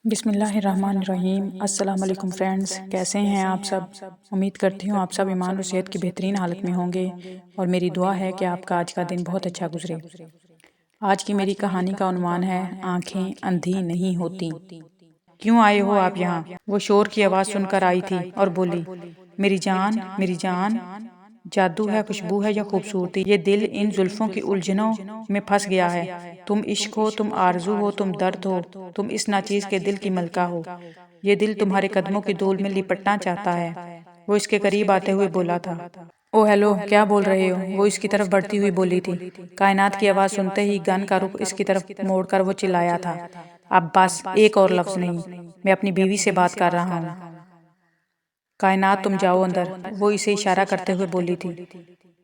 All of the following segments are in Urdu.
بسم اللہ الرحمن الرحیم۔ السلام علیکم فرینڈز، کیسے ہیں آپ سب؟ امید کرتی ہوں آپ سب ایمان اور صحت کی بہترین حالت میں ہوں گے، اور میری دعا ہے کہ آپ کا آج کا دن بہت اچھا گزرے۔ آج کی میری کہانی کا عنوان ہے آنکھیں اندھی نہیں ہوتی۔ کیوں آئے ہو آپ یہاں؟ وہ شور کی آواز سن کر آئی تھی اور بولی، میری جان، میری جان، جادو ہے، خوشبو ہے یا خوبصورتی، یہ دل ان زلفوں کی الجھنوں میں پھنس گیا ہے۔ تم عشق ہو، تم آرزو ہو، تم درد ہو، تم اس ناچیز کے دل کی ملکہ ہو۔ یہ دل تمہارے قدموں کی دھول میں لپٹنا چاہتا ہے۔ وہ اس کے قریب آتے ہوئے بولا تھا۔ او ہیلو، کیا بول رہے ہو؟ وہ اس کی طرف بڑھتی ہوئی بولی تھی۔ کائنات کی آواز سنتے ہی گن کا رخ اس کی طرف موڑ کر وہ چلایا تھا، اب بس ایک اور لفظ نہیں، میں اپنی بیوی سے بات کر رہا ہوں۔ کائنات تم جاؤ اندر، وہ اسے اشارہ کرتے ہوئے بولی تھی۔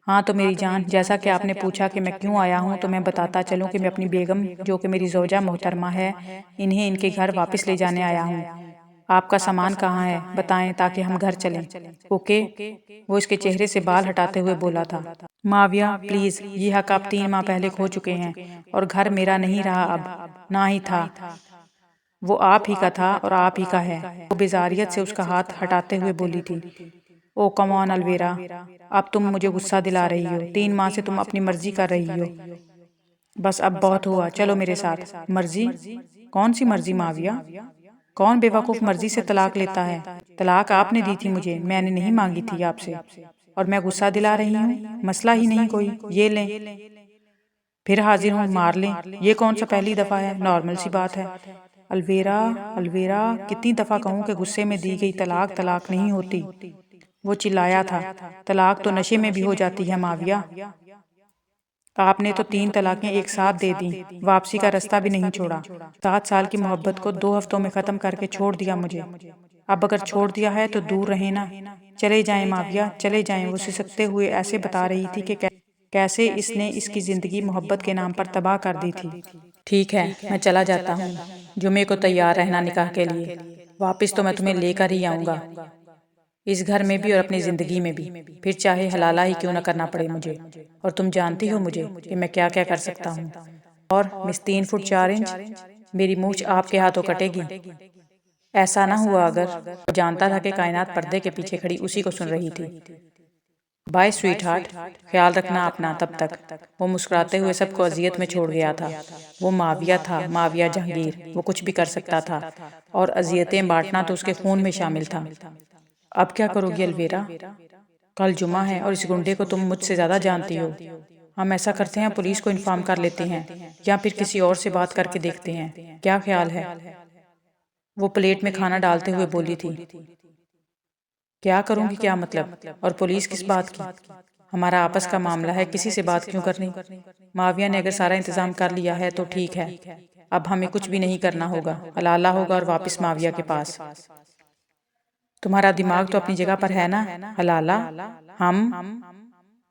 ہاں تو میری جان، جیسا کہ آپ نے پوچھا کہ میں کیوں آیا ہوں، تو میں بتاتا چلوں کہ میں اپنی بیگم، جو کہ میری زوجہ محترمہ ہے، انہیں ان کے گھر واپس لے جانے آیا ہوں۔ آپ کا سامان کہاں ہے؟ بتائیں تاکہ ہم گھر چلیں۔ اوکے، وہ اس کے چہرے سے بال ہٹاتے ہوئے بولا تھا۔ معاویہ پلیز، یہ حق آپ 3 ماہ پہلے کھو چکے ہیں، اور گھر میرا نہیں رہا اب، نہ ہی تھا۔ وہ آپ ہی کا تھا اور آپ ہی کا ہے۔ وہ بیزاریت سے اس کا ہاتھ ہٹاتے ہوئے بولی تھی۔ او کم آن الویرا، اب تم مجھے غصہ دلا رہی ہو۔ 3 ماہ سے تم اپنی مرضی کر رہی ہو، بس اب بہت ہوا، چلو میرے ساتھ۔ مرضی؟ کون سی مرضی معاویہ؟ کون بے وقوف مرضی سے طلاق لیتا ہے؟ طلاق آپ نے دی تھی مجھے، میں نے نہیں مانگی تھی آپ سے، اور میں غصہ دلا رہی ہوں؟ مسئلہ ہی نہیں کوئی، یہ لیں، پھر حاضر ہوں، مار لیں۔ یہ کون سا پہلی دفعہ ہے؟ نارمل سی بات ہے۔ الویرا، الویرا، کتنی دفعہ کہوں کہ غصے میں دی گئی طلاق طلاق نہیں ہوتی؟ وہ چلایا تھا۔ طلاق تو نشے میں بھی ہو جاتی ہے معاویہ۔ آپ نے تو 3 طلاقیں ایک ساتھ دے دیں، واپسی کا رستہ بھی نہیں چھوڑا۔ 7 سال کی محبت کو 2 ہفتوں میں ختم کر کے چھوڑ دیا مجھے۔ اب اگر چھوڑ دیا ہے تو دور رہیں نا۔ چلے جائیں معاویہ، چلے جائیں۔ وہ سسکتے ہوئے ایسے بتا رہی تھی کہ کیسے اس نے اس کی زندگی محبت کے نام پر تباہ کر دی تھی۔ ٹھیک ہے، میں چلا جاتا ہوں، جمعے کو تیار رہنا نکاح کے لیے۔ واپس تو میں تمہیں لے کر ہی آؤں گا، اس گھر میں بھی اور اپنی زندگی میں بھی، پھر چاہے حلالہ ہی کیوں نہ کرنا پڑے مجھے۔ اور تم جانتی ہو مجھے کہ میں کیا کیا کر سکتا ہوں۔ اور مس 3 فٹ 4 انچ، میری مونچھ آپ کے ہاتھوں کٹے گی۔ ایسا نہ ہوا اگر۔ وہ جانتا تھا کہ کائنات پردے کے پیچھے کھڑی اسی کو سن رہی تھی۔ بائے سویٹ ہارٹ، خیال رکھنا اپنا تب تک۔ وہ مسکراتے ہوئے سب کو اذیت میں چھوڑ گیا تھا۔ وہ معاویہ تھا، معاویہ جہانگیر، وہ کچھ بھی کر سکتا تھا، اور اذیتیں بانٹنا تو اس کے خون میں شامل تھا۔ اب کیا کرو گی الویرا؟ کل جمعہ ہے اور اس گنڈے کو تم مجھ سے زیادہ جانتی ہو۔ ہم ایسا کرتے ہیں، پولیس کو انفارم کر لیتے ہیں، یا پھر کسی اور سے بات کر کے دیکھتے ہیں، کیا خیال ہے؟ وہ پلیٹ میں کھانا ڈالتے ہوئے بولی تھی۔ کیا کروں گی کیا مطلب؟ اور پولیس کس بات کی؟ ہمارا آپس کا معاملہ ہے، کسی سے بات کیوں کرنی؟ معاویہ نے اگر سارا انتظام کر لیا ہے تو ٹھیک ہے، اب ہمیں کچھ بھی نہیں کرنا ہوگا، حلالہ ہوگا اور واپس معاویہ کے پاس۔ تمہارا دماغ تو اپنی جگہ پر ہے نا؟ حلالہ؟ ہم؟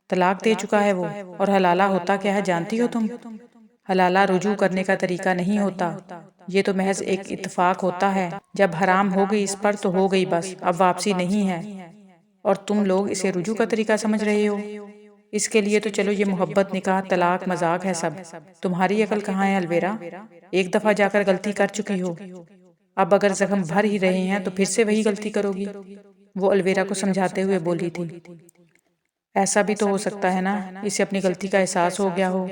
طلاق دے چکا ہے وہ، اور حلالہ ہوتا کیا ہے جانتی ہو تم؟ حلالہ رجوع کرنے کا طریقہ نہیں ہوتا، یہ تو محض ایک اتفاق ہوتا ہے۔ جب حرام ہو گئی اس پر تو ہو گئی، بس اب واپسی نہیں ہے، اور تم لوگ اسے رجوع کا طریقہ سمجھ رہے ہو۔ اس کے لیے تو چلو یہ محبت، نکاح، طلاق مذاق ہے سب۔ تمہاری عقل کہاں ہے الویرا؟ ایک دفعہ جا کر غلطی کر چکی ہو، اب اگر زخم بھر ہی رہے ہیں تو پھر سے وہی غلطی کرو گی۔ وہ الویرا کو سمجھاتے ہوئے بولی تھی۔ ایسا بھی تو ہو سکتا ہے نا، اسے اپنی غلطی کا احساس ہو گیا ہو،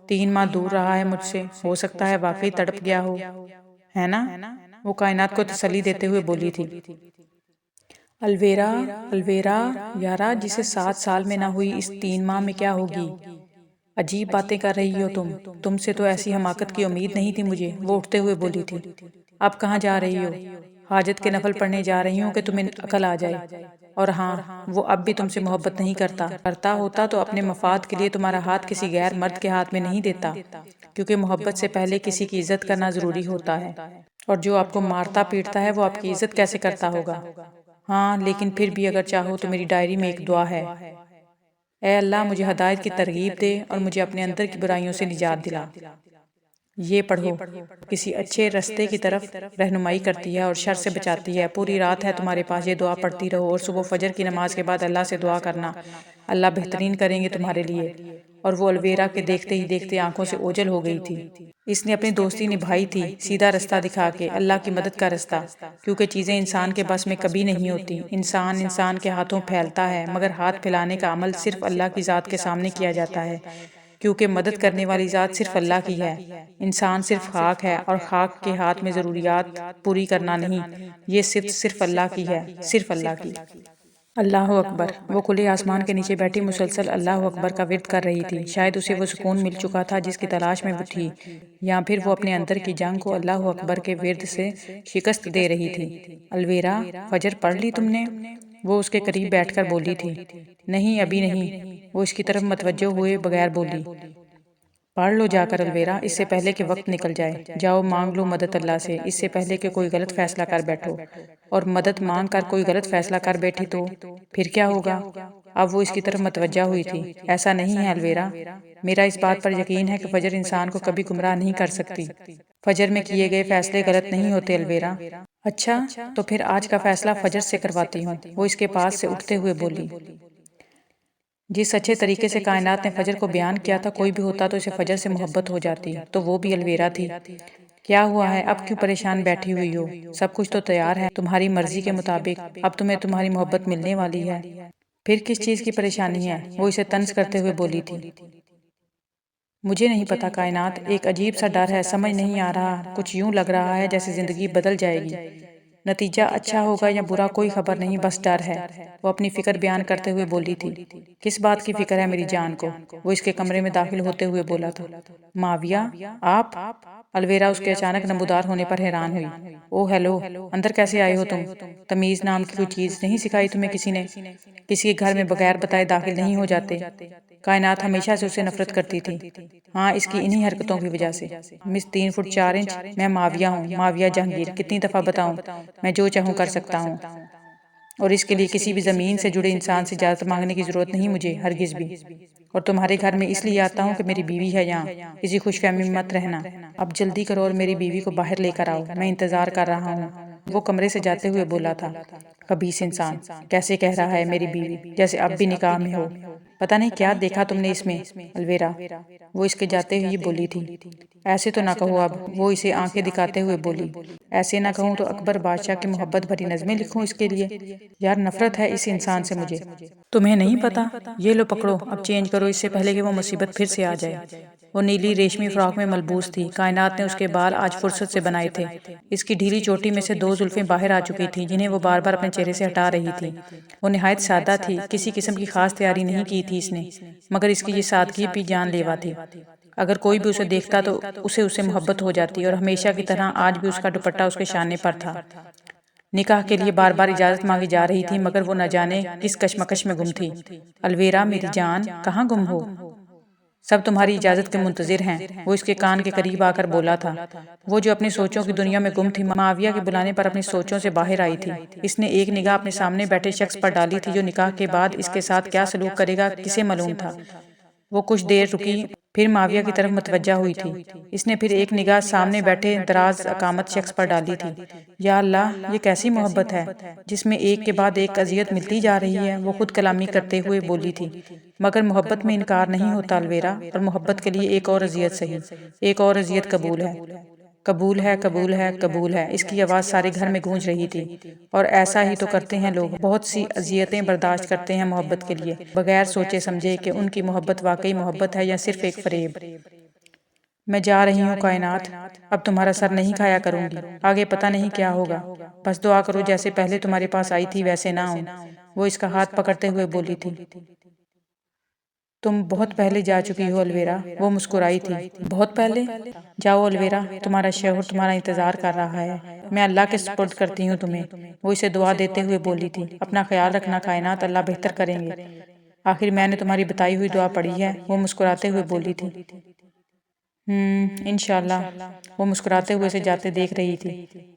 3 ماہ دور رہا ہے مجھ سے، ہو سکتا ہے واقعی تڑپ گیا ہو، ہے نا؟ وہ کائنات کو تسلی دیتے ہوئے بولی تھی۔ الویرا، الویرا یارا، جسے 7 سال میں نہ ہوئی اس 3 ماہ میں کیا ہوگی؟ عجیب باتیں کر رہی ہو تم سے تو ایسی حماقت کی امید نہیں تھی مجھے۔ وہ اٹھتے ہوئے بولی تھی۔ اب کہاں جا رہی ہو؟ حاجت کے نفل پڑھنے جا رہی ہوں کہ تمہیں عقل آ جائے۔ اور ہاں، وہ اب بھی تم سے محبت نہیں کرتا ہوتا تو اپنے مفاد کے لیے تمہارا ہاتھ کسی غیر مرد کے ہاتھ میں نہیں دیتا، کیونکہ محبت سے پہلے کسی کی عزت کرنا ضروری ہوتا ہے، اور جو آپ کو مارتا پیٹتا ہے وہ آپ کی عزت کیسے کرتا ہوگا؟ ہاں، لیکن پھر بھی اگر چاہو تو میری ڈائری میں ایک دعا ہے۔ اے اللہ، مجھے ہدایت کی ترغیب دے اور مجھے اپنے اندر کی برائیوں سے نجات دلا۔ یہ پڑھو، کسی اچھے رستے کی طرف رہنمائی کرتی ہے اور شر سے بچاتی ہے۔ پوری رات ہے تمہارے پاس، یہ دعا پڑھتی رہو، اور صبح فجر کی نماز کے بعد اللہ سے دعا کرنا، اللہ بہترین کریں گے تمہارے لیے۔ اور وہ الویرا کے دیکھتے ہی دیکھتے آنکھوں سے اوجھل ہو گئی تھی۔ اس نے اپنی دوستی نبھائی تھی، سیدھا رستہ دکھا کے، اللہ کی مدد کا رستہ، کیونکہ چیزیں انسان کے بس میں کبھی نہیں ہوتی۔ انسان کے ہاتھوں پھیلتا ہے، مگر ہاتھ پھیلانے کا عمل صرف اللہ کی ذات کے سامنے کیا جاتا ہے، کیونکہ مدد کرنے والی ذات صرف اللہ کی ہے۔ انسان صرف خاک ہے، اور خاک کے ہاتھ میں ضروریات پوری کرنا نہیں، یہ صرف اللہ کی ہے، صرف اللہ کی۔ اللہ اکبر! وہ کھلے آسمان کے نیچے بیٹھی مسلسل اللہ اکبر کا ورد کر رہی تھی۔ شاید اسے وہ سکون مل چکا تھا جس کی تلاش میں وہ تھی، یا پھر وہ اپنے اندر کی جنگ کو اللہ اکبر کے ورد سے شکست دے رہی تھی۔ الویرا، فجر پڑھ لی تم نے؟ وہ اس کے قریب بیٹھ کر بولی تھی۔ نہیں، ابھی نہیں، وہ اس کی طرف متوجہ ہوئے بغیر بولی۔ پڑھ لو جا کر الویرا، اس سے پہلے کہ وقت نکل جائے۔ جاؤ مانگ لو مدد اللہ سے، اس سے پہلے کہ کوئی غلط فیصلہ کر بیٹھو، اور مدد مانگ کر کوئی غلط فیصلہ کر بیٹھی تو پھر کیا ہوگا؟ اب وہ اس کی طرف متوجہ ہوئی تھی۔ ایسا نہیں ہے الویرا، میرا اس بات پر یقین ہے کہ فجر انسان کو کبھی گمراہ نہیں کر سکتی۔ فجر میں کیے گئے فیصلے غلط نہیں ہوتے الویرا۔ اچھا، تو پھر آج کا فیصلہ فجر سے کرواتی ہوں، وہ اس کے پاس سے اٹھتے ہوئے بولی۔ جس اچھے طریقے سے کائنات نے فجر کو بیان کیا تھا، کوئی بھی ہوتا تو اسے فجر سے محبت ہو جاتی، تو وہ بھی الویرا تھی۔ کیا ہوا ہے؟ اب کیوں پریشان بیٹھی ہوئی ہو؟ سب کچھ تو تیار ہے، تمہاری مرضی کے مطابق اب تمہیں تمہاری محبت ملنے والی ہے۔ پھر کس چیز کی پریشانی ہے؟ وہ اسے طنز کرتے ہوئے بولی تھی۔ مجھے نہیں پتا کائنات، ایک عجیب سا ڈر ہے، سمجھ نہیں آ رہا، کچھ یوں لگ رہا ہے جیسے زندگی بدل جائے گی۔ نتیجہ اچھا ہوگا یا برا کوئی خبر نہیں، بس ڈر ہے۔ وہ اپنی فکر بیان کرتے ہوئے بولی تھی۔ کس بات کی فکر ہے میری جان کو؟ وہ اس کے کمرے میں داخل ہوتے ہوئے بولا تھا۔ معاویہ، آپ؟ الویرا اس کے اچانک نمودار ہونے پر حیران ہوئی۔ او ہیلو، اندر کیسے آئے ہو تم؟ تمیز نام کی کوئی چیز نہیں سکھائی تمہیں کسی نے؟ کسی کے گھر میں بغیر بتائے داخل نہیں ہو جاتے؟ کائنات ہمیشہ سے اسے نفرت کرتی تھی۔ ہاں، اس کی انہی حرکتوں کی وجہ سے۔ مس 3 فٹ 4 انچ، میں معاویہ ہوں، معاویہ جہانگیر، کتنی دفعہ بتاؤں، میں جو چاہوں کر سکتا ہوں، اور اس کے لیے کسی بھی زمین سے جڑے انسان سے اجازت مانگنے کی ضرورت نہیں مجھے، ہرگز بھی۔ اور تمہارے گھر میں اس لیے آتا ہوں کہ میری بیوی ہے یہاں، کسی خوش فہمی میں مت رہنا۔ اب جلدی کرو اور میری بیوی کو باہر لے کر آؤ، میں انتظار کر رہا ہوں۔ وہ کمرے سے جاتے ہوئے بولا تھا۔ خبیث انسان، کیسے کہہ رہا ہے میری بیوی، جیسے اب بھی نکاح میں ہو۔ پتہ نہیں کیا دیکھا تم نے اس میں الویرا، وہ اس کے جاتے ہی بولی تھی۔ ایسے تو نہ کہو اب، وہ اسے آنکھیں دکھاتے ہوئے بولی۔ ایسے نہ کہوں تو اکبر بادشاہ کی محبت بھری نظمیں لکھوں اس کے لیے؟ یار نفرت ہے اس انسان سے مجھے۔ تمہیں نہیں پتا؟ یہ لو پکڑو، اب چینج کرو اس سے پہلے کہ وہ مصیبت پھر سے آ جائے۔ وہ نیلی ریشمی فراک میں ملبوس تھی۔ کائنات نے اس کے بال آج فرصت سے بنائے تھے۔ اس کی ڈھیلی چوٹی میں سے 2 زلفیں باہر آ چکی تھیں جنہیں وہ بار بار اپنے چہرے سے ہٹا رہی تھی۔ وہ نہایت سادہ تھی، کسی قسم کی خاص تیاری نہیں کی تھی اس نے، مگر اس کی یہ سادگی بھی جان لیوا تھی۔ اگر کوئی بھی اسے دیکھتا تو اسے اس سے محبت ہو جاتی، اور ہمیشہ کی طرح آج بھی اس کا دوپٹہ اس کے شانے پر تھا۔ نکاح کے لیے بار بار اجازت مانگی جا رہی تھی، مگر وہ نہ جانے کس کشمکش میں گم تھی۔ الویرا میری جان، کہاں گم ہو؟ سب تمہاری اجازت کے منتظر ہیں، وہ اس کے کان کے قریب آ کر بولا تھا۔ وہ جو اپنی سوچوں کی دنیا میں گم تھی، معاویہ کے بلانے پر اپنی سوچوں سے باہر آئی تھی۔ اس نے ایک نگاہ اپنے سامنے بیٹھے شخص پر ڈالی تھی جو نکاح کے بعد اس کے ساتھ کیا سلوک کرے گا کسے معلوم تھا۔ وہ کچھ دیر رکی، پھر معاویہ کی طرف متوجہ ہوئی تھی۔ اس نے پھر ایک نگاہ سامنے بیٹھے دراز اقامت شخص پر ڈالی تھی۔ یا اللہ، یہ کیسی محبت ہے جس میں ایک کے بعد ایک اذیت ملتی جا رہی ہے، وہ خود کلامی کرتے ہوئے بولی تھی۔ مگر محبت میں انکار نہیں ہوتا الویرا، اور محبت کے لیے ایک اور اذیت سہی، ایک اور اذیت قبول ہے۔ قبول ہے، قبول ہے، قبول ہے، اس کی آواز سارے گھر میں گونج رہی تھی۔ اور ایسا ہی تو کرتے ہیں لوگ، بہت سی اذیتیں برداشت کرتے ہیں محبت کے لیے، بغیر سوچے سمجھے کہ ان کی محبت واقعی محبت ہے یا صرف ایک فریب۔ میں جا رہی ہوں کائنات، اب تمہارا سر نہیں کھایا کروں گی، آگے پتہ نہیں کیا ہوگا، بس دعا کرو جیسے پہلے تمہارے پاس آئی تھی ویسے نہ ہوں۔ وہ اس کا ہاتھ پکڑتے ہوئے بولی تھی۔ تم بہت پہلے جا چکی ہو الویرا، وہ مسکرائی تھی۔ بہت پہلے؟ جاؤ الویرا، تمہارا شوہر تمہارا انتظار کر رہا ہے، میں اللہ کے سپرد کرتی ہوں تمہیں۔ وہ اسے دعا دیتے ہوئے بولی تھی۔ اپنا خیال رکھنا کائنات، اللہ بہتر کریں گے۔ آخر میں نے تمہاری بتائی ہوئی دعا پڑھی ہے، وہ مسکراتے ہوئے بولی تھی۔ انشاءاللہ، وہ مسکراتے ہوئے اسے جاتے دیکھ رہی تھی۔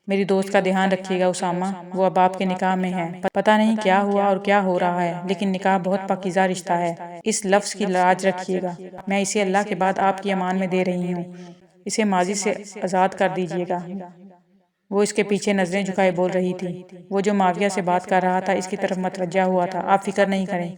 میری دوست کا دھیان رکھیے گا اسامہ، وہ اب آپ کے نکاح میں ہے، پتہ نہیں کیا ہوا اور کیا ہو رہا ہے، لیکن نکاح بہت پاکیزہ رشتہ ہے، اس لفظ کی لاج رکھیے گا۔ میں اسے اللہ کے بعد آپ کی امان میں دے رہی ہوں، اسے ماضی سے آزاد کر دیجیے گا۔ وہ اس کے پیچھے نظریں جھکائے بول رہی تھی۔ وہ جو معاویہ سے بات کر رہا تھا اس کی طرف متوجہ ہوا تھا۔ آپ فکر نہیں کریں،